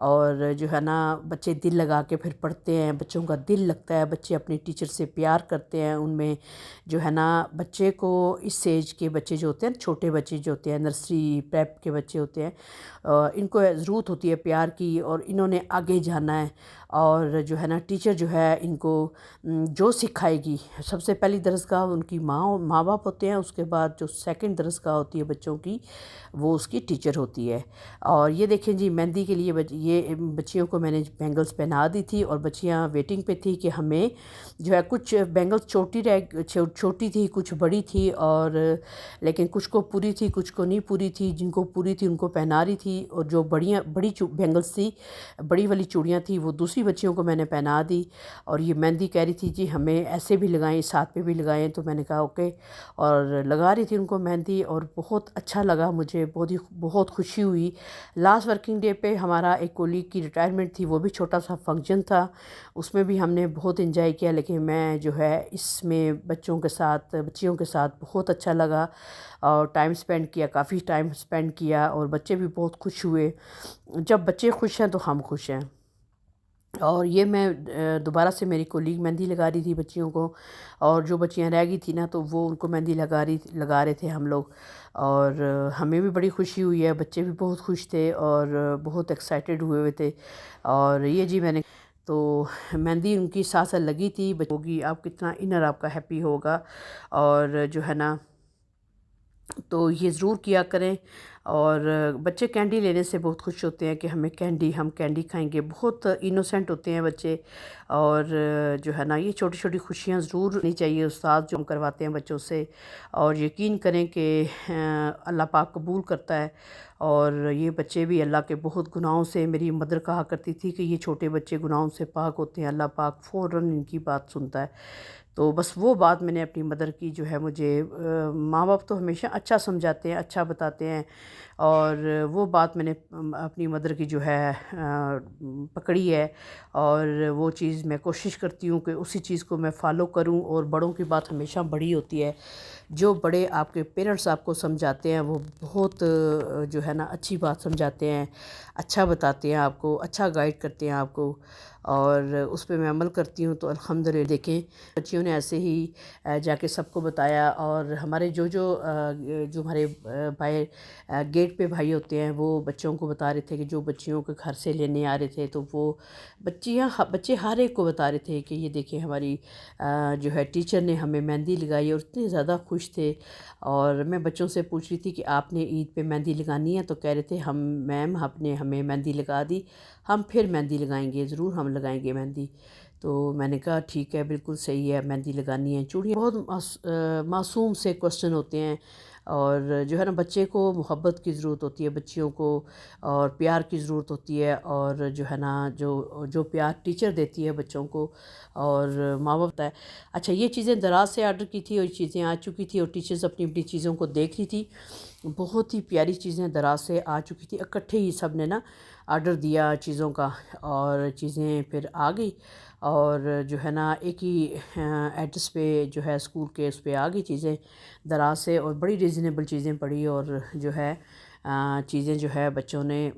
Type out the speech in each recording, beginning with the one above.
اور جو ہے نا بچے دل لگا کے پھر پڑھتے ہیں، بچوں کا دل لگتا ہے، بچے اپنے ٹیچر سے پیار کرتے ہیں، ان میں جو ہے نا بچے کو اس ایج کے بچے جو ہوتے ہیں، چھوٹے بچے جو ہوتے ہیں، نرسری پریپ کے بچے ہوتے ہیں، ان کو ضرورت ہوتی ہے پیار کی، اور انہوں نے آگے جانا ہے، اور جو ہے نا ٹیچر جو ہے ان کو جو سکھائے گی، سب سے پہلی درسگاہ ان کی ماں باپ ہوتے ہیں، اس کے بعد جو سیکنڈ درسگاہ ہوتی ہے بچوں کی وہ اس کی ٹیچر ہوتی ہے۔ اور یہ دیکھیں جی مہندی کے لیے یہ بچیوں کو میں نے بینگلز پہنا دی تھی، اور بچیاں ویٹنگ پہ تھی کہ ہمیں جو ہے کچھ بینگلز چھوٹی تھی، کچھ بڑی تھی، اور لیکن کچھ کو پوری تھی، کچھ کو نہیں پوری تھی، جن کو پوری تھی ان کو پہنا رہی تھی، اور جو بڑی بینگلز تھی، بڑی والی چوڑیاں تھیں، وہ دوسری بچیوں کو میں نے پہنا دی۔ اور یہ مہندی کہہ رہی تھی جی ہمیں ایسے بھی لگائیں، ساتھ پہ بھی لگائیں، تو میں نے کہا اوکے، اور لگا رہی تھی ان کو مہندی، اور بہت اچھا لگا مجھے، بہت خوشی ہوئی۔ لاسٹ ورکنگ ڈے پہ ہمارا ایک کولیگ کی ریٹائرمنٹ تھی، وہ بھی چھوٹا سا فنکشن تھا، اس میں بھی ہم نے بہت انجوائے کیا، لیکن میں جو ہے اس میں بچیوں کے ساتھ بہت اچھا لگا، اور ٹائم سپینڈ کیا، کافی ٹائم سپینڈ کیا، اور بچے بھی بہت خوش ہوئے۔ جب بچے خوش ہیں تو ہم خوش ہیں۔ اور یہ میں دوبارہ سے میری کولیگ مہندی لگا رہی تھی بچیوں کو، اور جو بچیاں رہ گئی تھیں نا تو وہ ان کو مہندی لگا رہے تھے ہم لوگ، اور ہمیں بھی بڑی خوشی ہوئی ہے، بچے بھی بہت خوش تھے اور بہت ایکسائٹیڈ ہوئے تھے۔ اور یہ جی میں نے تو مہندی ان کی ساتھ ساتھ لگی تھی، ہوگی آپ کتنا انر آپ کا ہیپی ہوگا، اور جو ہے نا تو یہ ضرور کیا کریں۔ اور بچے کینڈی لینے سے بہت خوش ہوتے ہیں کہ ہم کینڈی کھائیں گے، بہت انوسینٹ ہوتے ہیں بچے، اور جو ہے نا یہ چھوٹی چھوٹی خوشیاں ضرور ہونی چاہیے، استاد جو ہم کرواتے ہیں بچوں سے، اور یقین کریں کہ اللہ پاک قبول کرتا ہے۔ اور یہ بچے بھی اللہ کے بہت گناہوں سے، میری مدر کہا کرتی تھی کہ یہ چھوٹے بچے گناہوں سے پاک ہوتے ہیں، اللہ پاک فوراً ان کی بات سنتا ہے۔ تو بس وہ بات میں نے اپنی مدر کی جو ہے، مجھے ماں باپ تو ہمیشہ اچھا سمجھاتے ہیں، اچھا بتاتے ہیں، اور وہ بات میں نے اپنی مدر کی جو ہے پکڑی ہے، اور وہ چیز میں کوشش کرتی ہوں کہ اسی چیز کو میں فالو کروں، اور بڑوں کی بات ہمیشہ بڑی ہوتی ہے، جو بڑے آپ کے پیرنٹس آپ کو سمجھاتے ہیں وہ بہت جو ہے نا اچھی بات سمجھاتے ہیں، اچھا بتاتے ہیں آپ کو، اچھا گائیڈ کرتے ہیں آپ کو، اور اس پہ میں عمل کرتی ہوں۔ تو الحمدللہ دیکھیں بچیوں نے ایسے ہی جا کے سب کو بتایا، اور ہمارے جو ہمارے بھائی گیٹ پہ بھائی ہوتے ہیں، وہ بچوں کو بتا رہے تھے کہ جو بچیوں کے گھر سے لینے آ رہے تھے، تو وہ بچے ہر ایک کو بتا رہے تھے کہ یہ دیکھیں ہماری جو ہے ٹیچر نے ہمیں مہندی لگائی، اور اتنے زیادہ خوش تھے۔ اور میں بچوں سے پوچھ رہی تھی کہ آپ نے عید پہ مہندی لگانی ہے، تو کہہ رہے تھے میم آپ نے ہمیں مہندی لگا دی، ہم پھر مہندی لگائیں گے، ضرور ہم لگائیں گے مہندی۔ تو میں نے کہا ٹھیک ہے، بالکل صحیح ہے، مہندی لگانی ہے۔ چوڑیاں بہت معصوم سے کوسچن ہوتے ہیں، اور جو ہے نا بچے کو محبت کی ضرورت ہوتی ہے، بچیوں کو اور پیار کی ضرورت ہوتی ہے، اور جو ہے نا جو پیار ٹیچر دیتی ہے بچوں کو، اور ماں باپ ہے۔ اچھا یہ چیزیں دراز سے آرڈر کی تھی، اور یہ چیزیں آ چکی تھی، اور ٹیچرز اپنی اپنی چیزوں کو دیکھ رہی تھی، بہت ہی پیاری چیزیں دراز سے آ چکی تھی، اکٹھے ہی سب نے نا آرڈر دیا چیزوں کا، اور چیزیں پھر آ گئی، اور جو ہے نا ایک ہی ایڈریس پہ جو ہے اسکول کے اس پہ آ گئی چیزیں دراز سے، اور بڑی ریزنیبل چیزیں پڑی، اور جو ہے چیزیں جو ہے بچوں نے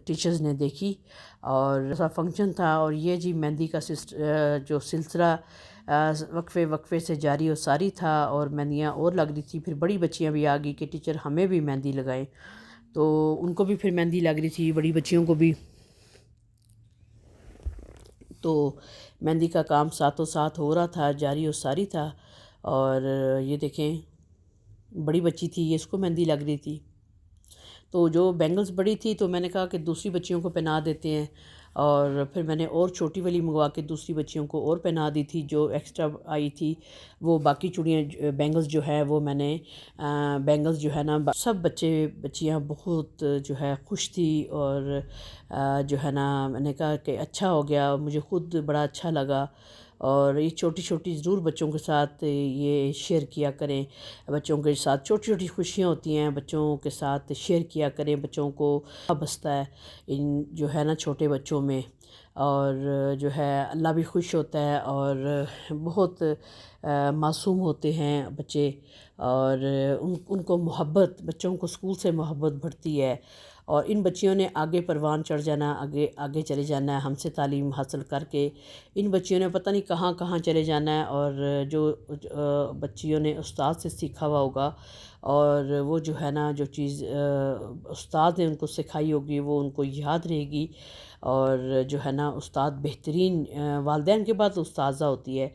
ٹیچرز نے دیکھی، اور ایسا فنکشن تھا۔ اور یہ جی مہندی کا جو سلسلہ وقفے سے جاری و ساری تھا، اور مہندیاں اور لگ رہی تھی، پھر بڑی بچیاں بھی آ گئی کہ ٹیچر ہمیں بھی مہندی لگائیں، تو ان کو بھی پھر مہندی لگ رہی تھی، بڑی بچیوں کو بھی۔ تو مہندی کا کام ساتھوں ساتھ ہو رہا تھا، جاری و ساری تھا۔ اور یہ دیکھیں بڑی بچی تھی، یہ اس کو مہندی لگ رہی تھی، تو جو بینگلز بڑی تھی تو میں نے کہا کہ دوسری بچیوں کو پہنا دیتے ہیں، اور پھر میں نے اور چھوٹی والی منگوا کے دوسری بچیوں کو اور پہنا دی تھی، جو ایکسٹرا آئی تھی وہ باقی چوڑیاں بینگلز جو ہے وہ میں نے بینگلز جو ہے نا سب بچیاں بہت جو ہے خوش تھی، اور جو ہے نا میں نے کہا کہ اچھا ہو گیا، مجھے خود بڑا اچھا لگا۔ اور یہ چھوٹی چھوٹی ضرور بچوں کے ساتھ یہ شیئر کیا کریں، بچوں کے ساتھ چھوٹی چھوٹی خوشیاں ہوتی ہیں، بچوں کے ساتھ شیئر کیا کریں، بچوں کو بستا ہے ان جو ہے نا چھوٹے بچوں میں، اور جو ہے اللہ بھی خوش ہوتا ہے، اور بہت معصوم ہوتے ہیں بچے، اور ان کو محبت، بچوں کو اسکول سے محبت بڑھتی ہے، اور ان بچیوں نے آگے پروان چڑھ جانا، آگے آگے چلے جانا ہے، ہم سے تعلیم حاصل کر کے ان بچیوں نے پتہ نہیں کہاں کہاں چلے جانا ہے، اور جو بچیوں نے استاد سے سیکھا ہوا ہوگا، اور وہ جو ہے نا جو چیز استاد نے ان کو سکھائی ہوگی وہ ان کو یاد رہے گی، اور جو ہے نا استاد بہترین والدین کے بعد استاذہ ہوتی ہے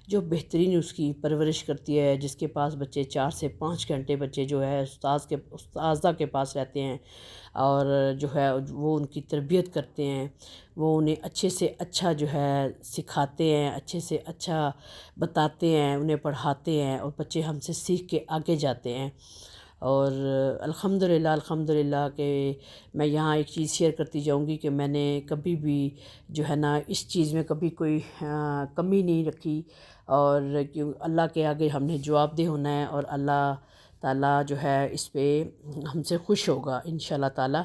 جو بہترین اس کی پرورش کرتی ہے، جس کے پاس بچے 4 سے 5 گھنٹے بچے جو ہے استاذہ کے پاس رہتے ہیں، اور جو ہے وہ ان کی تربیت کرتے ہیں، وہ انہیں اچھے سے اچھا جو ہے سکھاتے ہیں، اچھے سے اچھا بتاتے ہیں، انہیں پڑھاتے ہیں، اور بچے ہم سے سیکھ کے آگے جاتے ہیں۔ اور الحمدللہ کہ میں یہاں ایک چیز شیئر کرتی جاؤں گی کہ میں نے کبھی بھی جو ہے نا اس چیز میں کبھی کوئی کمی نہیں رکھی، اور اللہ کے آگے ہم نے جواب دہ ہونا ہے، اور اللہ تعالیٰ جو ہے اس پہ ہم سے خوش ہوگا انشاءاللہ تعالیٰ۔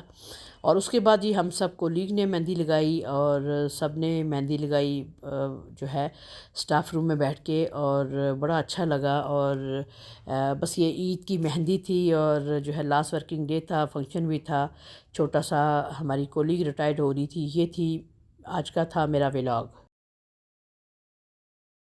اور اس کے بعد ہم سب کولیگ نے مہندی لگائی، اور سب نے مہندی لگائی جو ہے سٹاف روم میں بیٹھ کے، اور بڑا اچھا لگا۔ اور بس یہ عید کی مہندی تھی، اور جو ہے لاسٹ ورکنگ ڈے تھا، فنکشن بھی تھا چھوٹا سا، ہماری کولیگ ریٹائرڈ ہو رہی تھی۔ یہ تھی آج کا تھا میرا ولاگ۔